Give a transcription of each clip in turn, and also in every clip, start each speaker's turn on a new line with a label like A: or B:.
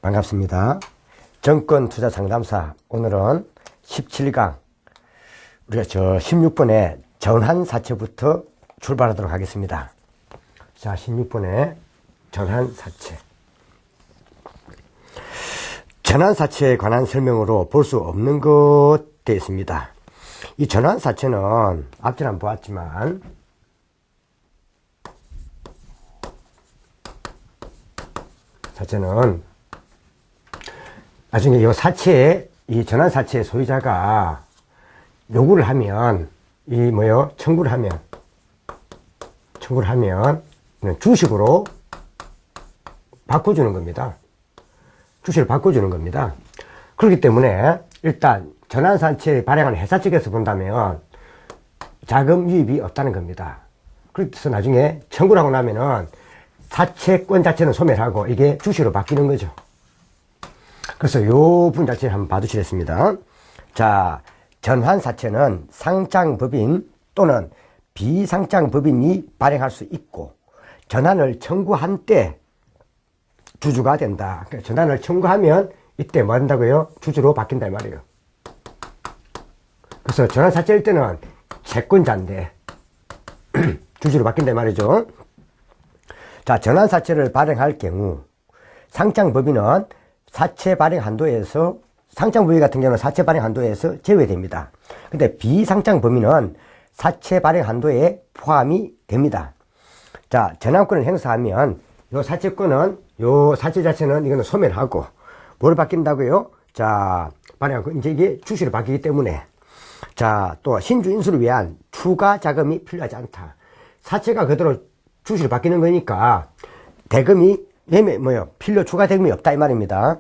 A: 반갑습니다. 정권투자상담사 오늘은 17강 우리가 16번의 전환사채부터 출발하도록 하겠습니다. 자, 16번의 전환사채. 전환사채에 관한 설명으로 볼 수 없는 것 되어 있습니다. 이 전환사채는 앞전에 한번 보았지만 사채는 나중에 이 전환사채의 소유자가 요구를 하면, 청구를 하면, 주식으로 바꿔주는 겁니다. 주식을 바꿔주는 겁니다. 그렇기 때문에, 일단, 전환사채 발행하는 회사 측에서 본다면, 자금 유입이 없다는 겁니다. 그래서 나중에 청구를 하고 나면은, 사채권 자체는 소멸하고, 이게 주식으로 바뀌는 거죠. 그래서 요 부분 자체를 한번 봐두시겠습니다. 자, 전환사채는 상장법인 또는 비상장법인이 발행할 수 있고, 전환을 청구한 때 주주가 된다. 그러니까 전환을 청구하면 이때 뭐 한다고요? 주주로 바뀐다 이 말이에요. 그래서 전환사채일 때는 채권자인데 주주로 바뀐다 이 말이죠. 자, 전환사채를 발행할 경우 상장법인은 사채 발행 한도에서, 상장법인 같은 경우는 사채 발행 한도에서 제외됩니다. 근데 비상장 범위는 사채 발행 한도에 포함이 됩니다. 자, 전환권을 행사하면 요 사채권은, 요 사채 자체는 이거는 소멸하고, 뭘 바뀐다고요? 자, 발행하고, 이제 이게 주식으로 바뀌기 때문에. 자, 또 신주 인수를 위한 추가 자금이 필요하지 않다. 사채가 그대로 주식으로 바뀌는 거니까 대금이 필요 추가 대금이 없다 이 말입니다.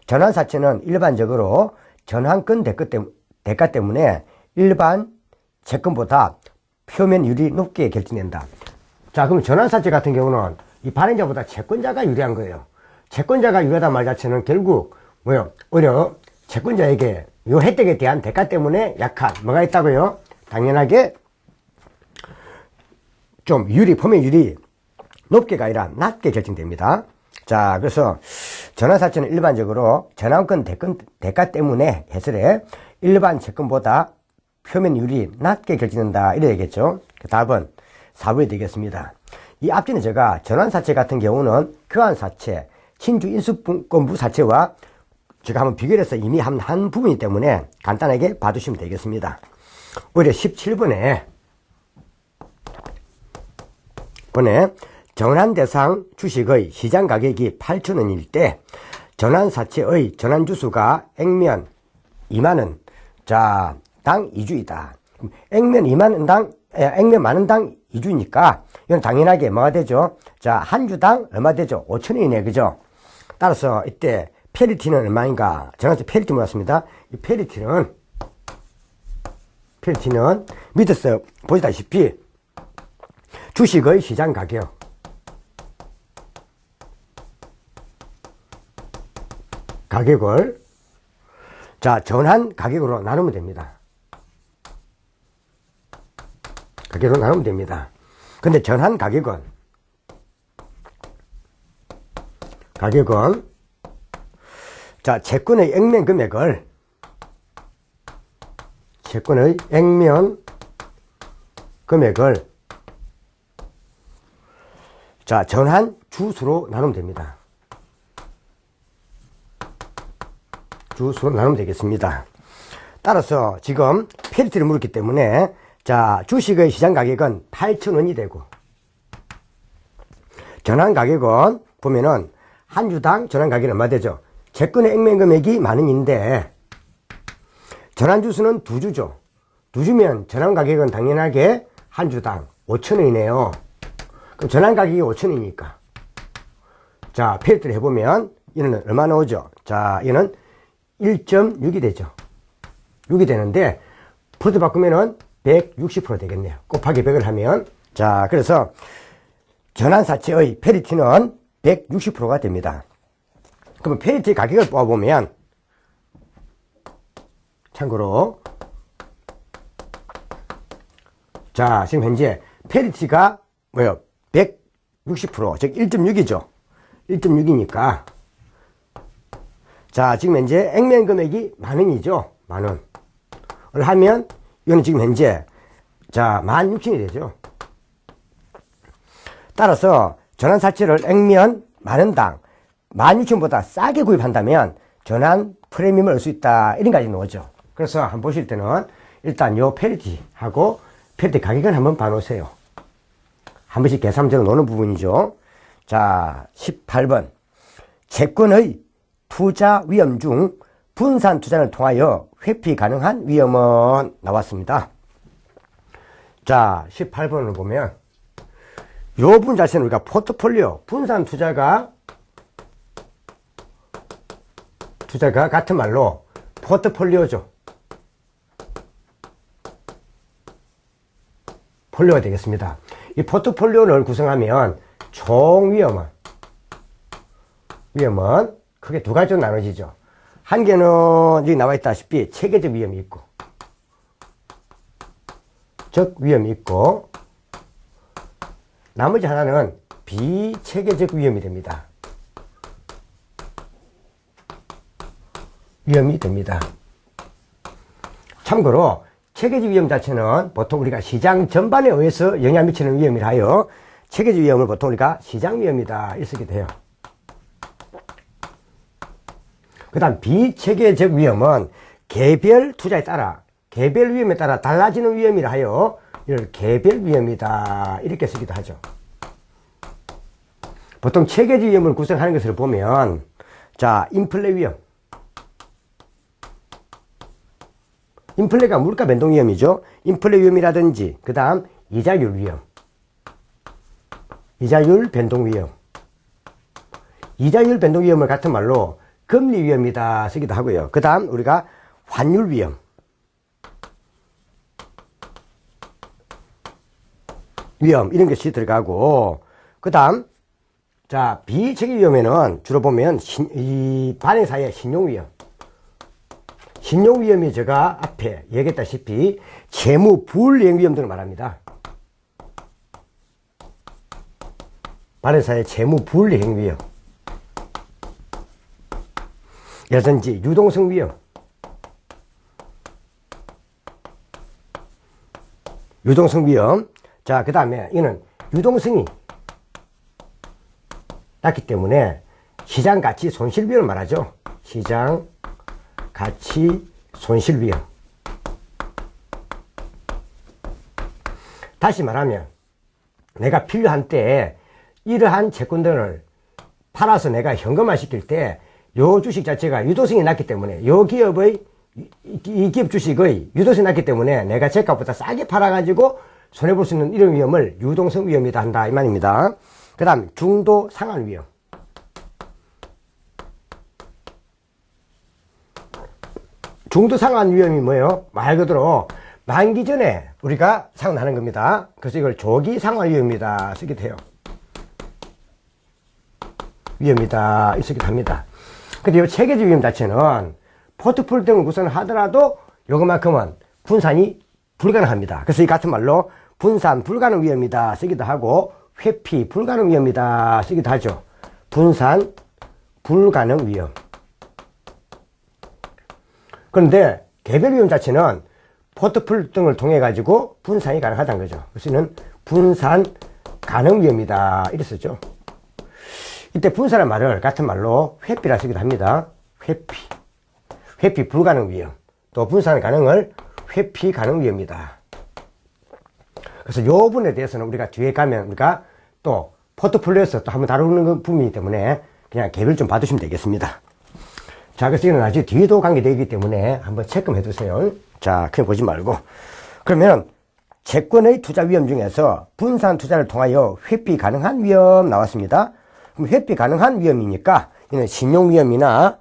A: 전환사채는 일반적으로 전환권 대가 때문에 일반 채권보다 표면율이 높게 결정된다. 자, 그럼 전환사채 같은 경우는 이 발행자보다 채권자가 유리한 거예요. 채권자가 유리하단 말 자체는 결국 오히려 채권자에게 요 혜택에 대한 대가 때문에 약한 뭐가 있다고요? 당연하게 좀 표면율이 높게가 아니라 낮게 결정됩니다. 자, 그래서 전환사채는 일반적으로 전환권 대가 때문에 해설에 일반 채권보다 표면율이 낮게 결정된다 이래 되겠죠. 답은 4번이 되겠습니다. 이 앞전에 제가 전환사채 같은 경우는 교환사채, 신주인수권부 사채와 제가 한번 비교해서 이미 한 부분이기 때문에 간단하게 봐두시면 되겠습니다. 오히려 17번에 전환대상 주식의 시장가격이 8,000원일 때 전환사채의 전환주수가 액면 2만원, 자, 당 2주이다. 액면 2만원당, 액면 만원당 2주니까 이건 당연하게 뭐가 되죠? 자, 한 주당 얼마 되죠? 5,000원이네, 그죠? 따라서 이때 페리티는 얼마인가? 전환사채 페리티 물었습니다. 이 페리티는 밑에서 보시다시피 주식의 시장 가격, 가격을 자, 전환 가격으로 나누면 됩니다. 가격으로 나누면 됩니다. 근데 전환 가격은 자, 채권의 액면 금액을 자, 전환 주수로 나누면 됩니다. 주수로 나누면 되겠습니다. 따라서 지금 페리티를 물었기 때문에 자, 주식의 시장 가격은 8,000원이 되고 전환 가격은 보면은 한 주당 전환 가격이 얼마 되죠? 채권의 액면 금액이 만원인데 전환 주수는 2주죠. 2주면 전환 가격은 당연하게 한 주당 5,000원이네요. 그럼 전환 가격이 5,000원이니까 자, 페리티를 해보면 이는 얼마 나오죠? 자, 이는 1.6이 되죠. 6이 되는데 프로트 바꾸면은 160% 되겠네요. 곱하기 100을 하면. 자, 그래서 전환사채의 페리티는 160%가 됩니다. 그러면 페리티 가격을 뽑아보면 참고로 자, 지금 현재 페리티가 160%, 즉 1.6이죠. 1.6이니까 자, 지금 현재 액면 금액이 10,000원이죠. 10,000원. 을 하면, 이거는 지금 현재, 자, 16,000원이 되죠. 따라서, 전환사채를 액면 10,000원당 16,000원보다 싸게 구입한다면, 전환 프리미엄을 얻을 수 있다. 이런 가지 나오죠. 그래서 한번 보실 때는, 일단 요 페널티하고, 페널티 가격을 한번 봐놓으세요. 한 번씩 계산대로 노는 부분이죠. 자, 18번. 채권의 투자 위험 중 분산 투자를 통하여 회피 가능한 위험은 나왔습니다. 자, 18번을 보면 요 부분 자체는 우리가 포트폴리오 분산 투자가 같은 말로 포트폴리오죠. 폴리오가 되겠습니다. 이 포트폴리오를 구성하면 총 위험은 크게 두 가지로 나눠지죠. 한 개는 여기 나와 있다시피 체계적 위험이 있고, 적 위험이 있고, 나머지 하나는 비체계적 위험이 됩니다. 참고로 체계적 위험 자체는 보통 우리가 시장 전반에 의해서 영향 미치는 위험이라 하여 체계적 위험을 보통 우리가 시장 위험이다 이렇게 쓰게 돼요. 그 다음 비체계적 위험은 개별 투자에 따라 개별 위험에 따라 달라지는 위험이라 하여 이를 개별 위험이다 이렇게 쓰기도 하죠. 보통 체계적 위험을 구성하는 것을 보면 자, 인플레 위험, 인플레가 물가 변동 위험이죠. 인플레 위험이라든지 그 다음 이자율 위험, 이자율 변동 위험, 이자율 변동 위험을 같은 말로 금리 위험이다 쓰기도 하고요. 그 다음 우리가 환율 위험, 이런 것이 들어가고, 그 다음 자, 비체계 위험에는 주로 보면 이 발행사의 신용 위험, 신용 위험이 제가 앞에 얘기했다시피 채무 불이행 위험 등을 말합니다. 발행사의 채무 불이행 위험, 라든지 유동성 위험, 자, 그 다음에 이는 유동성이 낮기 때문에 시장 가치 손실 위험을 말하죠. 시장 가치 손실 위험. 다시 말하면 내가 필요한 때에 이러한 채권들을 팔아서 내가 현금화 시킬 때 요 주식 자체가 유동성이 낮기 때문에 요 기업의 이 기업 주식의 유동성이 낮기 때문에 내가 제값보다 싸게 팔아가지고 손해볼 수 있는 이런 위험을 유동성 위험이다 한다 이 말입니다. 그 다음 중도 상환 위험, 중도 상환 위험이 뭐예요? 말 그대로 만기 전에 우리가 상환하는 겁니다. 그래서 이걸 조기 상환 위험이다 쓰기도 해요. 위험이다 쓰기도 합니다. 근데 이 체계적 위험 자체는 포트폴리오 등을 구성하더라도 요것만큼은 분산이 불가능합니다. 그래서 이 같은 말로 분산 불가능 위험이다 쓰기도 하고 회피 불가능 위험이다 쓰기도 하죠. 분산 불가능 위험. 그런데 개별 위험 자체는 포트폴리오 등을 통해 가지고 분산이 가능하다는 거죠. 그래서 이는 분산 가능 위험이다 이렇게 쓰죠. 이때 분산의 말을 같은 말로 회피라 쓰기도 합니다. 회피 불가능 위험, 또 분산 가능을 회피 가능 위험이다. 그래서 요 부분에 대해서는 우리가 뒤에 가면 우리가 또 포트폴리오에서 또 한번 다루는 부분이기 때문에 그냥 개별 좀 봐두시면 되겠습니다. 자, 그래서 이건 아주 뒤에도 관계되기 때문에 한번 체크해 두세요. 자, 그냥 보지 말고. 그러면 채권의 투자 위험 중에서 분산 투자를 통하여 회피 가능한 위험 나왔습니다. 그럼 회피 가능한 위험이니까 이는 신용 위험이나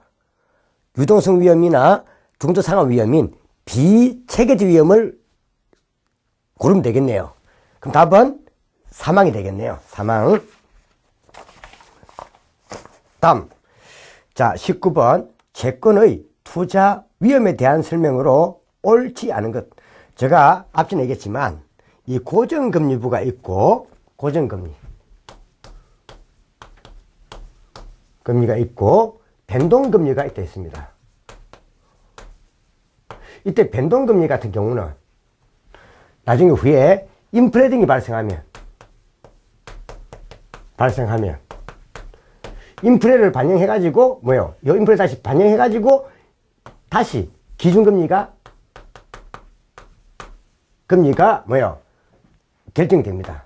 A: 유동성 위험이나 중도 상환 위험인 비체계적 위험을 고르면 되겠네요. 그럼 답은 사망이 되겠네요. 사망. 다음. 자, 19번. 채권의 투자 위험에 대한 설명으로 옳지 않은 것. 제가 앞전에 얘기했지만 이 고정금리부가 있고 고정금리가 있고 변동금리가 있다 했습니다. 이때 변동금리 같은 경우는 나중에 후에 인플레 등이 발생하면 인플레를 반영해가지고 뭐요? 요 인플레 다시 반영해가지고 다시 기준금리가 뭐요? 결정이 됩니다.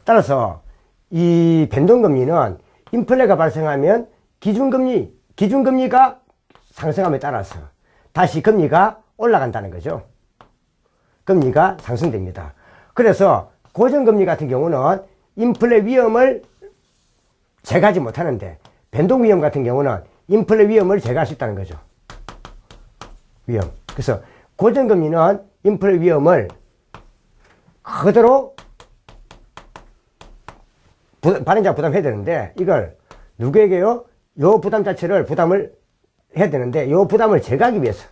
A: 따라서 이 변동금리는 인플레가 발생하면 기준금리가 상승함에 따라서 다시 금리가 올라간다는 거죠. 금리가 상승됩니다. 그래서 고정금리 같은 경우는 인플레 위험을 제거하지 못하는데 변동 위험 같은 경우는 인플레 위험을 제거할 수 있다는 거죠. 위험. 그래서 고정금리는 인플레 위험을 그대로 발행자가 부담해야 되는데 이걸 누구에게요? 요 부담 자체를 부담을 해야 되는데 요 부담을 제거하기 위해서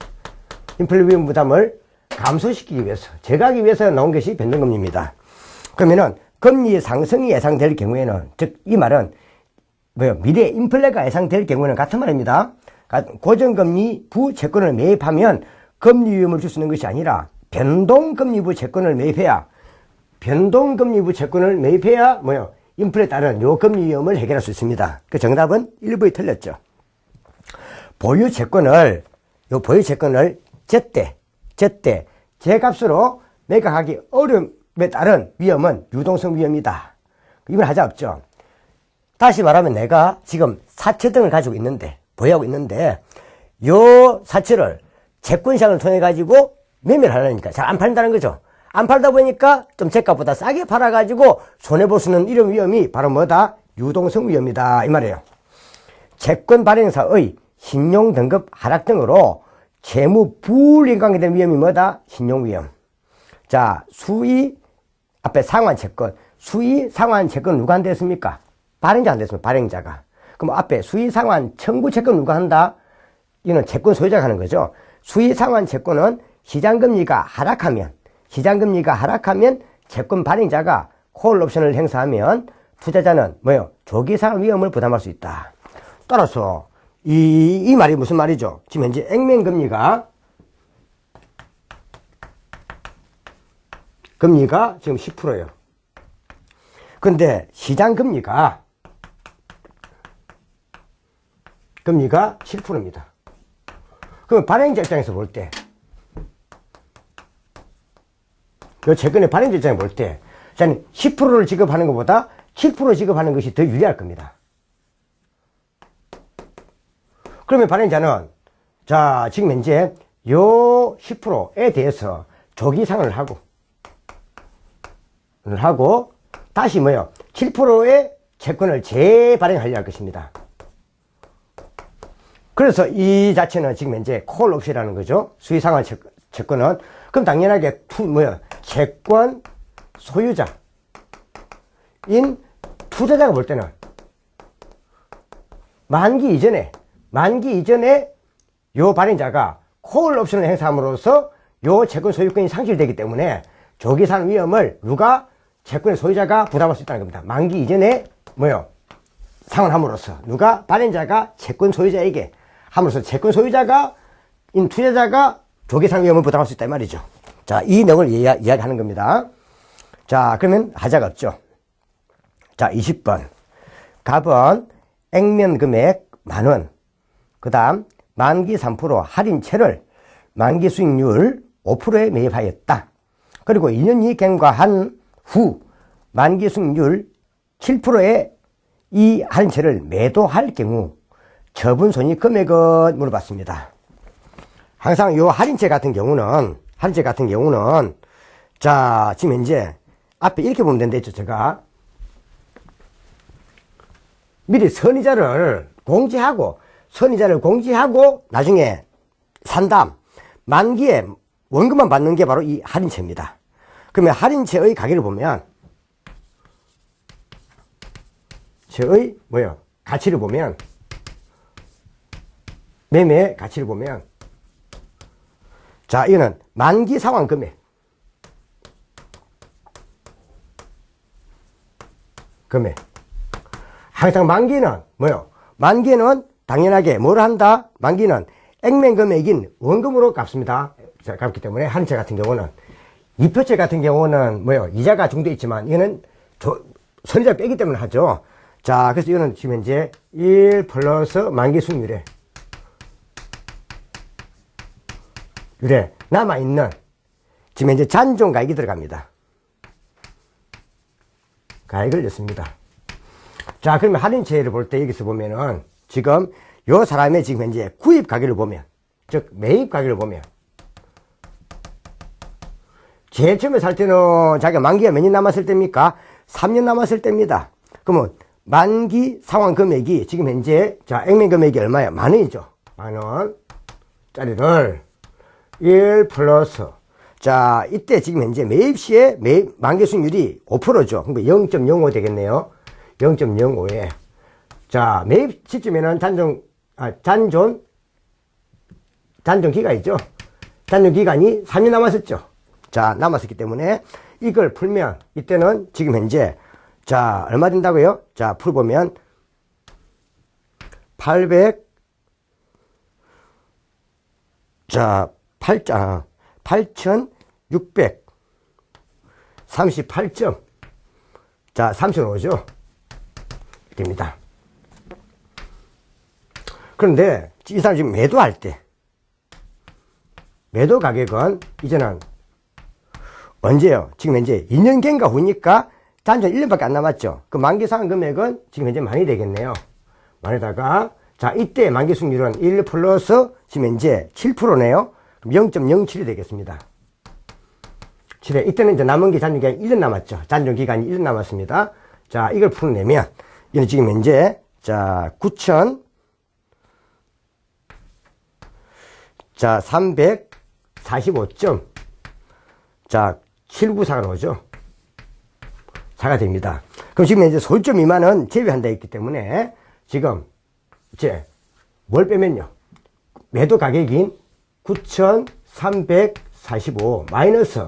A: 인플레 위험 부담을 감소시키기 위해서 제거하기 위해서 나온 것이 변동금리입니다. 그러면은 금리 상승이 예상될 경우에는 즉 이 말은 뭐요? 미래 인플레가 예상될 경우는 같은 말입니다. 고정금리 부 채권을 매입하면 금리 위험을 줄 수 있는 것이 아니라 변동금리부 채권을 매입해야 뭐요? 인플레에 따른 요 금리 위험을 해결할 수 있습니다. 그 정답은 1번이 틀렸죠. 보유 채권을 제때 제값으로 매각하기 어려움에 따른 위험은 유동성 위험이다. 이건 하자 없죠. 다시 말하면 내가 지금 사채 등을 가지고 있는데 보유하고 있는데 요 사채를 채권시장을 통해 가지고 매매를 하려니까 잘 안 팔린다는 거죠. 안 팔다 보니까 좀 제값보다 싸게 팔아가지고 손해볼 수 있는 이런 위험이 바로 뭐다? 유동성 위험이다 이 말이에요. 채권 발행사의 신용 등급 하락 등으로 채무 불이익 관계된 위험이 뭐다? 신용 위험. 자, 앞에 상환 채권, 상환 채권 누가 한다 했습니까? 발행자 한다 했습니다. 발행자가. 그럼 앞에 상환 청구 채권 누가 한다? 이거는 채권 소유자가 하는 거죠. 상환 채권은 시장금리가 하락하면 채권 발행자가 콜 옵션을 행사하면 투자자는 뭐요? 조기상환 위험을 부담할 수 있다. 따라서 이 말이 무슨 말이죠? 지금 현재 액면금리가 지금 10%예요. 근데 시장금리가 7%입니다. 그럼 발행자 입장에서 볼 때, 이 채권의 발행자 입장에 볼 때, 10%를 지급하는 것보다 7% 지급하는 것이 더 유리할 겁니다. 그러면 발행자는, 자, 지금 현재 요 10%에 대해서 조기상환을 하고, 다시 뭐요? 7%의 채권을 재발행하려 할 것입니다. 그래서 이 자체는 지금 현재 콜 옵션이라는 거죠. 수의상환 채권은. 그럼 당연하게 채권 소유자인 투자자가 볼 때는 만기 이전에 요 발행자가 콜 옵션을 행사함으로써 요 채권 소유권이 상실되기 때문에 조기상 위험을 채권의 소유자가 부담할 수 있다는 겁니다. 만기 이전에 상환함으로써 발행자가 채권 소유자에게 함으로써 채권 소유자인 투자자가 조기상 위험을 부담할 수 있다 이 말이죠. 자, 이 내용을 이야기하는 겁니다. 자, 그러면 하자가 없죠. 자, 20번. 갑은 액면 금액 10,000원. 그 다음 만기 3% 할인채를 만기 수익률 5%에 매입하였다. 그리고 2년이 경과한 후 만기 수익률 7%에 이 할인채를 매도할 경우 처분 손익 금액은 물어봤습니다. 항상 요 할인채 같은 경우는 자, 지금 현재 앞에 이렇게 보면 된다 했죠. 제가 미리 선이자를 공지하고 나중에 산 다음 만기에 원금만 받는 게 바로 이 할인채입니다. 그러면 할인채의 가격을 보면 가치를 보면 매매 가치를 보면 자, 이거는 만기 상환 금액 항상 만기는 만기는 당연하게 뭘 한다? 만기는 액면 금액인 원금으로 갚습니다. 자, 갚기 때문에 할인채 같은 경우는, 이표채 같은 경우는 뭐요? 이자가 중도에 있지만 이거는 선이자 빼기 때문에 하죠. 자, 그래서 이거는 지금 현재 1 플러스 만기 수익률에 남아있는 지금 현재 잔존 가액이 들어갑니다. 가액을 넣습니다. 자, 그러면 할인채를 볼 때 여기서 보면은 지금 요 사람의 지금 현재 구입 가격을 보면, 즉 매입 가격을 보면, 제일 처음에 살 때는 자기가 만기가 몇 년 남았을 때입니까? 3년 남았을 때입니다. 그러면 만기 상환 금액이 지금 현재, 자, 액면 금액이 얼마야? 10,000원이죠. 10,000원 짜리를 1 플러스, 자, 이때 지금 현재 매입 시에 매입 만기 수익률이 5%죠. 그러니까 0.05 되겠네요. 0.05에. 자, 매입 시점에는 잔존 기간이죠. 잔존 기간이 3년 남았었죠. 자, 남았었기 때문에 이걸 풀면 이때는 지금 현재, 자, 얼마 된다고요? 자, 풀어보면 8,638점. 자, 3,005죠. 됩니다. 그런데 이 사람 지금 매도할 때, 매도 가격은 이제는 언제요? 지금 현재 2년경과 후니까 단전 1년밖에 안 남았죠. 그 만기 상환 금액은 지금 현재 많이 되겠네요. 만에다가, 자, 이때 만기 수익률은 1 플러스 지금 현재 7%네요. 그럼 0.07이 되겠습니다. 7에, 이때는 이제 남은 게 잔존 기간이 1년 남았죠. 잔존 기간이 1년 남았습니다. 자, 이걸 풀어내면, 이는 지금 현재, 자, 345점. 자, 794가 나오죠. 4가 됩니다. 그럼 지금 현재 소유점 미만은 제외한다 했기 때문에, 지금, 이제, 뭘 빼면요. 매도 가격인 9,345 마이너스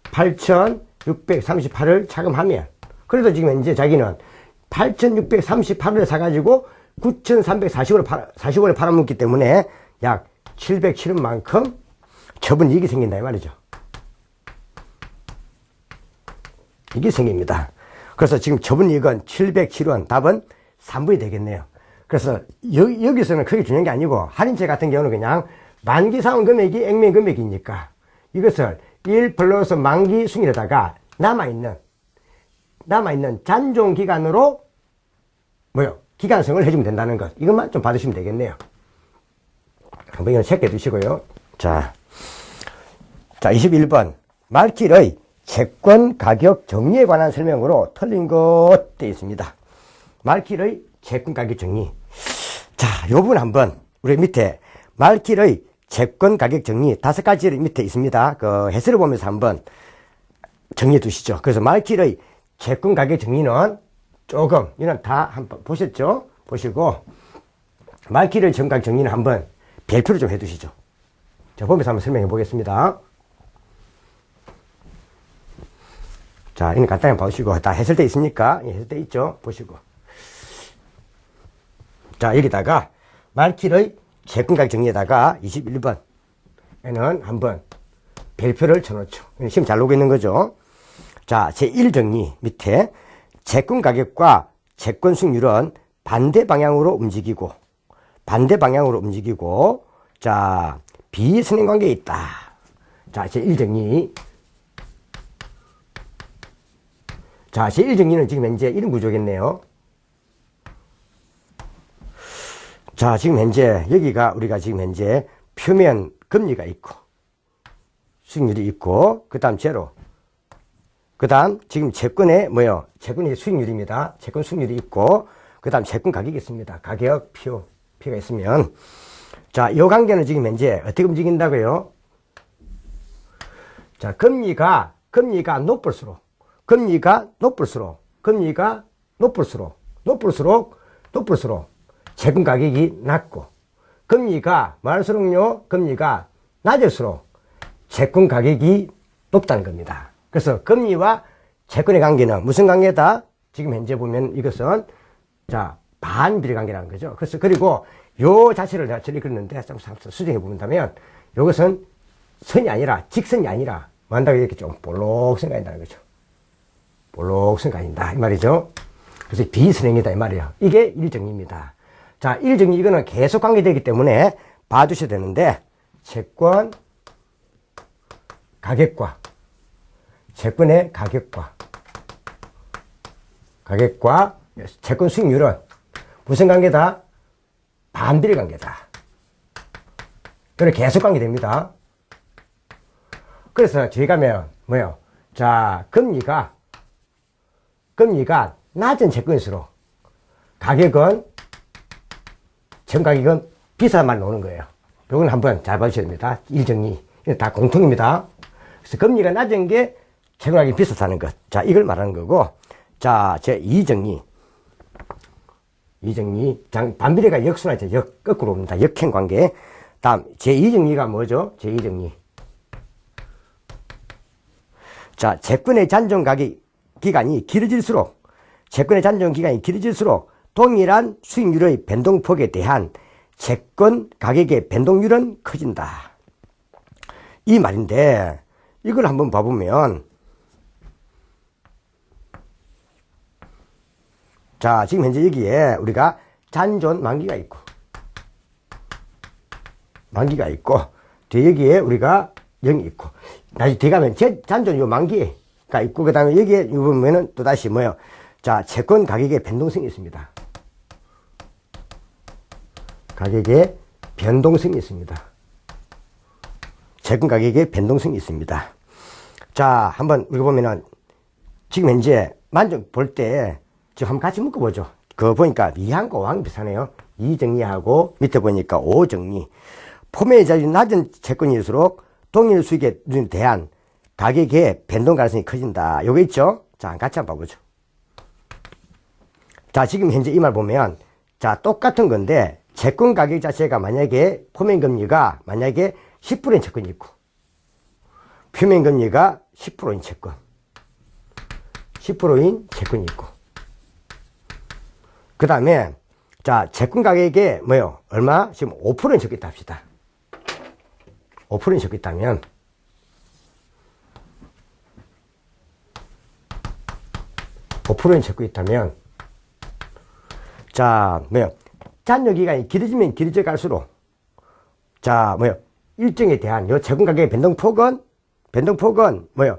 A: 8,638을 차감하면, 그래도 지금 현재 자기는 8,638을 사가지고 9,345를 팔아먹기 때문에 약 707원만큼 처분 이익이 생긴다 이 말이죠. 이게 생깁니다. 그래서 지금 처분 이익은 707원, 답은 3분이 되겠네요. 그래서 여기서는 크게 중요한 게 아니고, 할인채 같은 경우는 그냥 만기 상환 금액이 액면 금액이니까 이것을 1 플러스 만기 수익률에다가 남아있는 잔존 기간으로 기간성을 해주면 된다는 것, 이것만 좀 받으시면 되겠네요. 한번 이건 체크해 두시고요. 자, 21번 말킬의 채권 가격 정리에 관한 설명으로 틀린 것 되어 있습니다. 말킬의 채권 가격 정리. 자, 요 부분 한번 우리 밑에 말킬의 채권 가격 정리 5가지를 밑에 있습니다. 그 해설을 보면서 한번 정리해 두시죠. 그래서 말킬의 채권 가격 정리는 조금, 이는 다 한번 보셨죠? 보시고, 말킬의 채권 가격 정리는 한번 별표를 좀 해 두시죠. 자, 보면서 한번 설명해 보겠습니다. 자, 이는 간단히 보시고, 다 해설돼 있으니까, 해설돼 있죠? 보시고. 자, 여기다가, 말킬의 채권 가격 정리에다가 21번에는 한번 별표를 쳐놓죠. 시험 잘 나오고 있는 거죠. 자, 제1정리 밑에 채권 가격과 채권 수익률은 반대 방향으로 움직이고, 자, 비선행 관계에 있다. 자, 제1정리. 자, 제1정리는 지금 현재 이런 구조겠네요. 자, 지금 현재, 여기가 우리가 지금 현재 표면 금리가 있고, 수익률이 있고, 그 다음 제로. 그 다음, 지금 채권의 채권의 수익률입니다. 채권 수익률이 있고, 그 다음 채권 가격이 있습니다. 가격, 표가 있으면. 자, 요 관계는 지금 현재 어떻게 움직인다고요? 자, 금리가 높을수록 채권 가격이 낮고, 금리가 낮을수록 채권 가격이 높다는 겁니다. 그래서 금리와 채권의 관계는 무슨 관계다? 지금 현재 보면 이것은, 자, 반비례 관계라는 거죠. 그래서, 그리고 요 자체를 내가 저리 그렸는데, 좀 수정해 본다면, 요것은 선이 아니라, 직선이 아니라, 뭐 한다고 이렇게 좀 볼록선 가진다는 거죠. 볼록선 가진다. 이 말이죠. 그래서 비선행이다. 이 말이에요. 이게 일정리입니다. 자, 일정리 이거는 계속 관계되기 때문에 봐주셔야 되는데, 채권, 가격과, 채권의 가격과 채권 수익률은 무슨 관계다? 반비례 관계다. 그래, 계속 관계됩니다. 그래서 저희 가면, 뭐요? 자, 금리가 낮은 채권일수록 가격은, 채권 가격은 비싼 말 나오는 거예요. 요건 한번 잘 봐주셔야 됩니다. 일정리. 이거 다 공통입니다. 그래서 금리가 낮은 게 채권 가격이 비싸다는 것. 자, 이걸 말하는 거고. 자, 제2정리. 반비례가 역순환이죠. 거꾸로 옵니다. 역행 관계. 다음, 제2정리가 뭐죠? 제2정리. 자, 채권의 잔존 기간이 길어질수록 동일한 수익률의 변동폭에 대한 채권 가격의 변동률은 커진다. 이 말인데, 이걸 한번 봐보면, 자, 지금 현재 여기에 우리가 잔존 만기가 있고, 뒤에 여기에 우리가 0이 있고, 다시 뒤에 가면 잔존 요 만기가 있고, 그 다음에 여기에 보면은 또 다시 뭐요? 자, 채권 가격의 변동성이 있습니다. 가격의 변동성이 있습니다. 채권 가격의 변동성이 있습니다. 자, 한번 우리 보면은 지금 현재 만족 볼 때 지금 한번 같이 묶어보죠. 그거 보니까 2항과 5항이 비슷하네요. 2정리하고 밑에 보니까 5정리. 포매의 자율이 낮은 채권일수록 동일 수익에 대한 가격의 변동 가능성이 커진다. 요거 있죠? 자, 같이 한번 봐보죠. 자, 지금 현재 이 말 보면, 자, 똑같은 건데, 채권 가격 자체가 만약에 포매금리가 만약에 10%인 채권이 있고, 표면금리가 10%인 채권, 10%인 채권이 있고, 그 다음에, 자, 채권 가격에 뭐요? 얼마? 지금 5%인 채권이 있다 합시다. 5%인 채권이 있다면, 5%인 채권이 있다면, 자, 뭐요? 잔여 기간이 길어지면 길어져 갈수록, 자, 뭐요? 일정에 대한 요 채권 가격의 변동폭은 뭐요?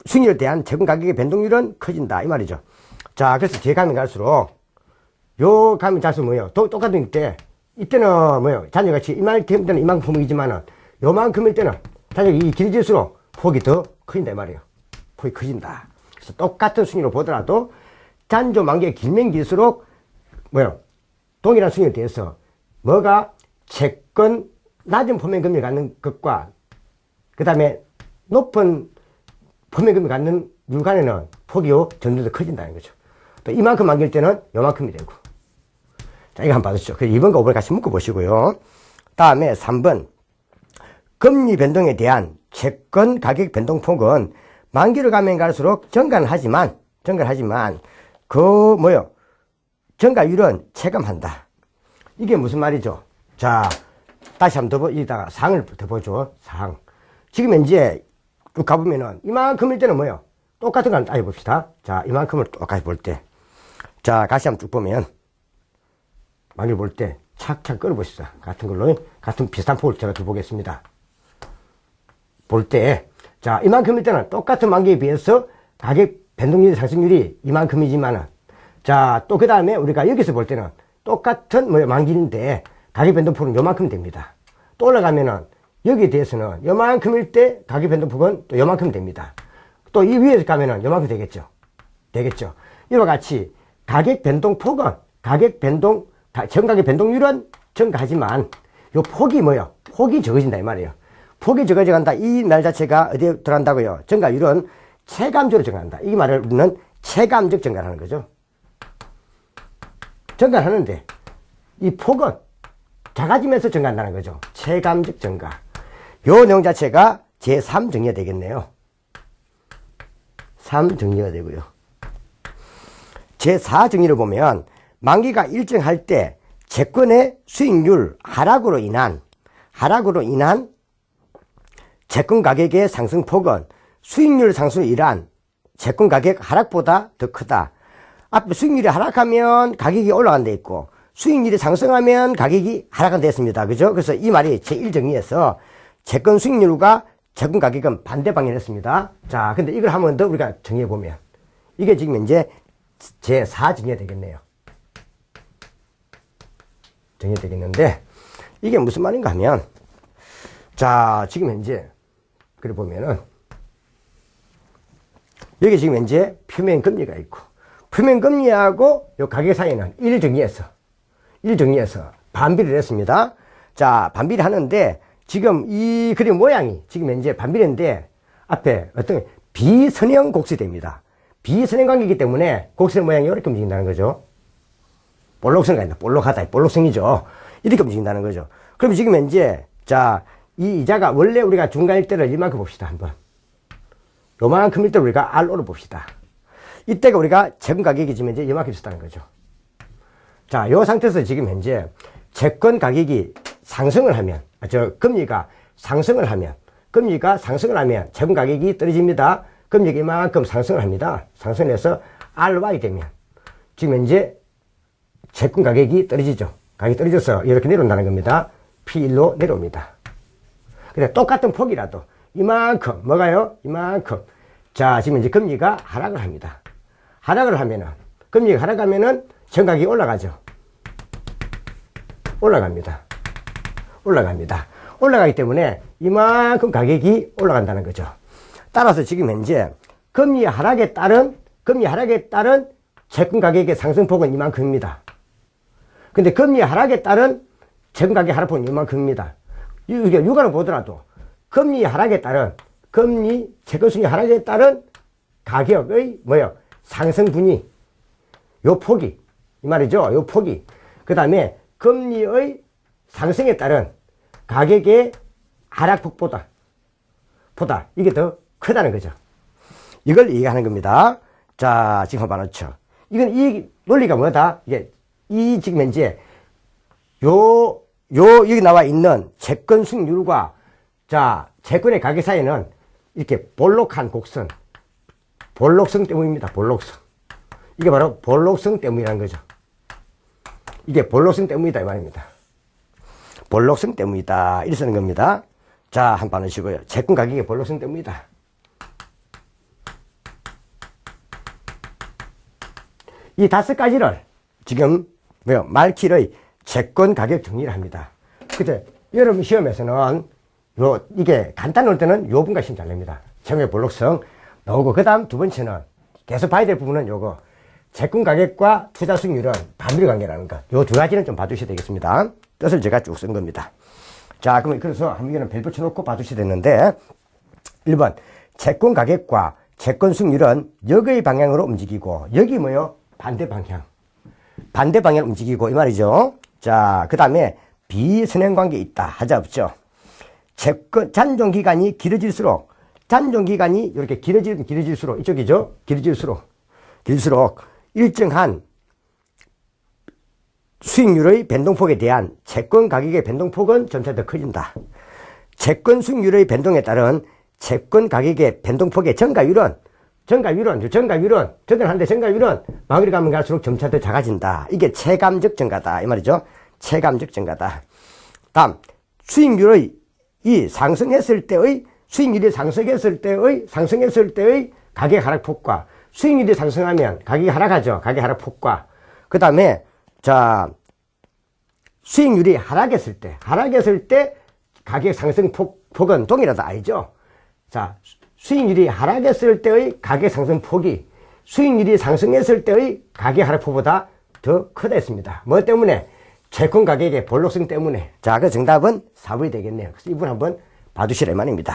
A: 수익률에 대한 채권 가격의 변동률은 커진다. 이 말이죠. 자, 그래서 뒤에 가면 갈수록, 요 가면 갈수록 뭐요? 똑같은 때, 이때는 뭐요? 잔여가치 이만큼 때는 이만큼 폭이지만은, 요만큼일 때는 잔여가 길어질수록 폭이 더 커진다. 이 말이에요. 폭이 커진다. 그래서 똑같은 수익률로 보더라도, 잔존 만기가 길면 길수록, 뭐요? 동일한 수익률에 대해서, 뭐가 채권 낮은 포매금리를 갖는 것과, 그 다음에 높은 포매금리를 갖는 물간에는 폭이요, 점점 더 커진다는 거죠. 또 이만큼 만길 때는 요만큼이 되고. 자, 이거 한번 봐주시죠. 2번과 5번 같이 묶어보시고요. 다음에 3번. 금리 변동에 대한 채권 가격 변동폭은 만기를 가면 갈수록 증가하지만, 증가율은 체감한다. 이게 무슨 말이죠? 자, 다시 한번 이따가 상을 더 보죠. 상. 지금 현재 쭉 가보면은 이만큼일 때는 뭐요? 똑같은 거 한번 따져봅시다. 자, 이만큼을 똑같이 볼 때. 자, 다시 한번 쭉 보면, 만기를 볼 때 착착 끌어보시다. 같은 걸로, 같은 비슷한 폭을 제가 두 보겠습니다. 볼 때, 자, 이만큼일 때는 똑같은 만기에 비해서 가격 변동률 상승률이 이만큼이지만은, 자, 또 그 다음에 우리가 여기서 볼 때는 똑같은 만기인데 가격 변동폭은 요만큼 됩니다. 또 올라가면은 여기에 대해서는 요만큼일 때 가격 변동폭은 또 요만큼 됩니다. 또 이 위에서 가면은 요만큼 되겠죠. 이와 같이 가격 변동폭은 정가격 변동률은 증가하지만 요 폭이 뭐요? 폭이 적어진다 이 말이에요. 폭이 적어져 간다. 이 말 자체가 어디에 들어간다고요? 증가율은 체감적으로 증가한다. 이 말을 우리는 체감적 증가를 하는 거죠. 증가를 하는데 이 폭은 작아지면서 증가한다는 거죠. 체감적 증가. 요 내용 자체가 제3정리가 되겠네요. 3정리가 되고요. 제4정의를 보면 만기가 일정할 때 채권의 수익률 하락으로 인한 채권 가격의 상승폭은 수익률 상승으로 인한 채권 가격 하락보다 더 크다. 앞에 수익률이 하락하면 가격이 올라간 데 있고 수익률이 상승하면 가격이 하락한 데 있습니다. 그죠? 그래서 이 말이 제1정의에서 채권 수익률과 채권 가격은 반대 방향이었습니다. 자, 근데 이걸 한 번 더 우리가 정의해 보면 이게 지금 이제 제4정의가 되겠네요. 정의가 되겠는데 이게 무슨 말인가 하면 자, 지금 현재 그래 보면은 여기 지금 현재 표면금리가 있고 표면금리하고 요 가격 사이는 1정의에서 반비를 했습니다. 자, 반비를 하는데 지금 이 그림 모양이 지금 현재 반비례인데 앞에 어떤 비선형 곡선입니다. 비선형 관계이기 때문에 곡선 모양이 이렇게 움직인다는 거죠. 볼록선가 있나? 볼록하다. 볼록성이죠. 이렇게 움직인다는 거죠. 그럼 지금 현재 자, 이 이자가 원래 우리가 중간 일대를 이만큼 봅시다. 한번. 요만큼 일대를 우리가 RO를 봅시다. 이때가 우리가 채권 가격이 지금 현재 이만큼 있었다는 거죠. 자, 요 상태에서 지금 현재 채권 가격이 상승을 하면, 금리가 상승을 하면 채권 가격이 떨어집니다. 금리가 이만큼 상승을 합니다. 상승해서 RY 되면 지금 현재 채권 가격이 떨어지죠. 가격이 떨어져서 이렇게 내려온다는 겁니다. P1로 내려옵니다. 근데 똑같은 폭이라도 이만큼, 뭐가요? 이만큼. 자, 지금 이제 금리가 하락을 합니다. 금리가 하락하면은 정가격이 올라가죠. 올라가기 때문에 이만큼 가격이 올라간다는 거죠. 따라서 지금 현재 금리 하락에 따른 채권 가격의 상승폭은 이만큼입니다. 근데 금리 하락에 따른 채권 가격 하락폭은 이만큼입니다. 이게 육안을 보더라도 금리 채권 수익 하락에 따른 가격의 상승분이 요 폭이 이 말이죠. 요 폭이 그 다음에 금리의 상승에 따른 가격의 하락폭보다 이게 더 크다는 거죠. 이걸 얘기하는 겁니다. 자, 지금 한번 놓죠. 이건 이 논리가 뭐다? 이 지금 현재 여기 나와 있는 채권 수익률과 자, 채권의 가격 사이는 이렇게 볼록한 곡선, 볼록성 때문입니다. 볼록성. 이게 바로 볼록성 때문이라는 거죠. 이게 볼록성 때문이다 이 말입니다. 볼록성 때문이다 이렇게 쓰는 겁니다. 자, 한번 봐주시고요. 채권 가격의 볼록성 때문이다. 이 5가지를 지금 말킬의 채권 가격 정리를 합니다. 근데 여러분 시험에서는 이게 간단 올 때는 요 부분가 시험 잘 냅니다. 채권의 볼록성 나오고 그 다음 두 번째는 계속 봐야 될 부분은 요거 채권 가격과 투자 수익률은 반비례 관계라는 것. 요 두 가지는 좀 봐주셔야 되겠습니다. 뜻을 제가 쭉 쓴 겁니다. 자, 그래서 한번 별 붙여놓고 봐주셔야 되는데 1번 채권 가격과 채권 수익률은 역의 방향으로 움직이고 여기 반대 방향 움직이고 이 말이죠. 자, 그 다음에 비선행 관계 있다 하자 없죠. 채권 잔존 기간이 길어질수록 이렇게 길어질수록 이쪽이죠. 길어질수록 일정한 수익률의 변동폭에 대한 채권 가격의 변동폭은 점차 더 커진다. 채권 수익률의 변동에 따른 채권 가격의 변동폭의 증가율은 마무리 가면 갈수록 점차 더 작아진다. 이게 체감적 증가다 이 말이죠. 체감적 증가다. 다음 수익률이 상승했을 때의 가격 하락폭과 수익률이 상승하면 가격이 하락하죠. 가격 하락폭과 그 다음에 자 수익률이 하락했을 때 가격 상승폭은 동일하다 알죠? 자, 수익률이 하락했을 때의 가격 상승폭이 수익률이 상승했을 때의 가격 하락폭보다 더 크다 했습니다. 뭐 때문에? 채권 가격의 볼록성 때문에. 자, 그 정답은 4번이 되겠네요. 그래서 이분 한번 봐주시라 이 말입니다.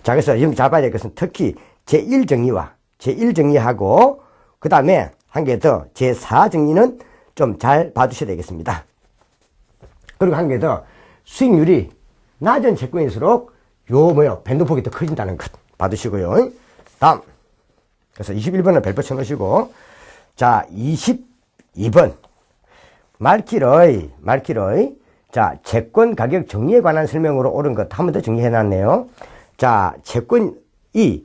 A: 자, 그래서 여기 잘 봐야 될 것은 특히 제1정리하고 그 다음에 한 개 더 제4정리는 좀 잘 봐주셔야 되겠습니다. 그리고 한 개 더 수익률이 낮은 채권일수록 변동폭이 더 커진다는 것 봐두시고요. 다음 그래서 21번은 별표 쳐놓으시고 자, 22번. 말길의, 자, 채권 가격 정리에 관한 설명으로 옳은 것 한 번 더 정리해 놨네요. 자, 채권이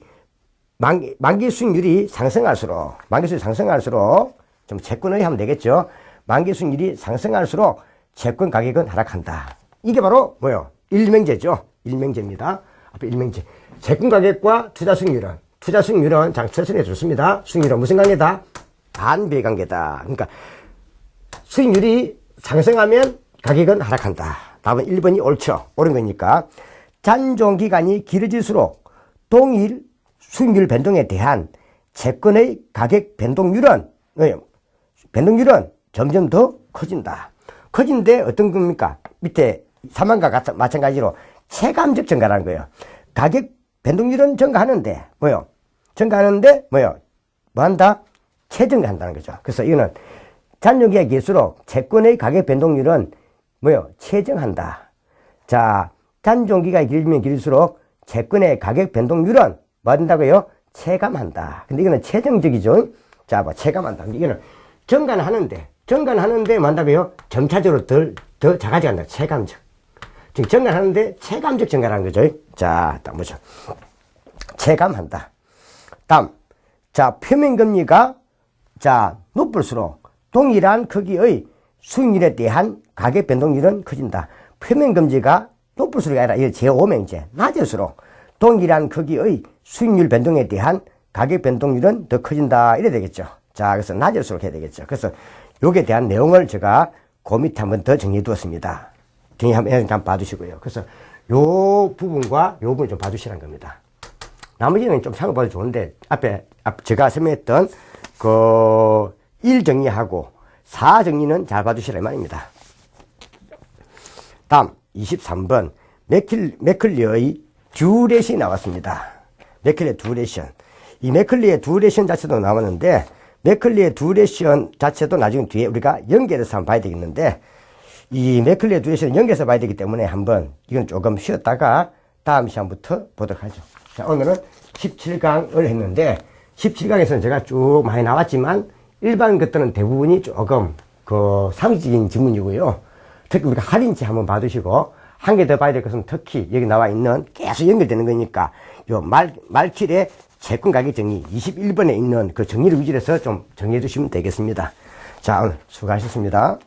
A: 만기 수익률이 상승할수록 좀 채권의 하면 되겠죠. 만기 수익률이 상승할수록 채권 가격은 하락한다. 이게 바로 뭐요? 일명제죠. 일명제입니다. 앞에 일명제. 채권 가격과 투자 수익률은 투자 수익률에 좋습니다. 수익률은 무슨 관계다? 반비 관계다. 그러니까 수익률이 상승하면 가격은 하락한다. 답은 1번이 옳죠. 옳은 거니까. 잔존 기간이 길어질수록 동일 수익률 변동에 대한 채권의 가격 변동률은 점점 더 커진다. 커진데 어떤 겁니까? 밑에 3번과 마찬가지로 체감적 증가라는 거예요. 가격 변동률은 증가하는데 뭐 한다? 체증가한다는 거죠. 그래서 이거는 잔존기가 길수록 채권의 가격 변동률은 체증한다. 자, 잔존기가 길면 길수록 채권의 가격 변동률은 뭐 한다고요? 체감한다. 근데 이거는 체증적이죠. 자, 체감한다. 근데 이거는 증가하는데 뭐 한다고요? 점차적으로 더 작아져간다. 체감적. 지금 증가하는데 체감적 증가라는 거죠. 자, 딱 보죠. 체감한다. 다음. 자, 표면금리가 높을수록 동일한 크기의 수익률에 대한 가격 변동률은 커진다. 표면금리가 높을수록이 아니라 이게 제5명제. 낮을수록 동일한 크기의 수익률 변동에 대한 가격 변동률은 더 커진다. 이래 되겠죠. 자, 그래서 낮을수록 해야 되겠죠. 그래서 요게 대한 내용을 제가 그 밑에 한번 더 정리해 두었습니다. 정리 한번 봐주시고요. 그래서 요 부분과 요 부분 좀 봐주시라는 겁니다. 나머지는 좀 참고봐도 좋은데, 제가 설명했던 1 정리하고 4 정리는 잘 봐주시라 이 말입니다. 다음 23번 맥클리의 듀레이션이 나왔습니다. 맥클리의 듀레이션. 이 맥클리의 듀레이션 자체도 나왔는데 맥클리의 듀레이션 자체도 나중에 뒤에 우리가 연결해서 한번 봐야 되겠는데 이 맥클리의 듀레이션을 연결해서 봐야 되기 때문에 한번 이건 조금 쉬었다가 다음 시간부터 보도록 하죠. 자, 오늘은 17강을 했는데 17강에서는 제가 쭉 많이 나왔지만 일반 것들은 대부분이 조금 상식적인 질문이고요. 특히 우리가 할인치 한번 봐두시고 한 개 더 봐야 될 것은 특히 여기 나와 있는 계속 연결되는 거니까 요 말킬의 채권 가격 정리 21번에 있는 그 정리를 위주로 해서 좀 정리해 주시면 되겠습니다. 자, 오늘 수고하셨습니다.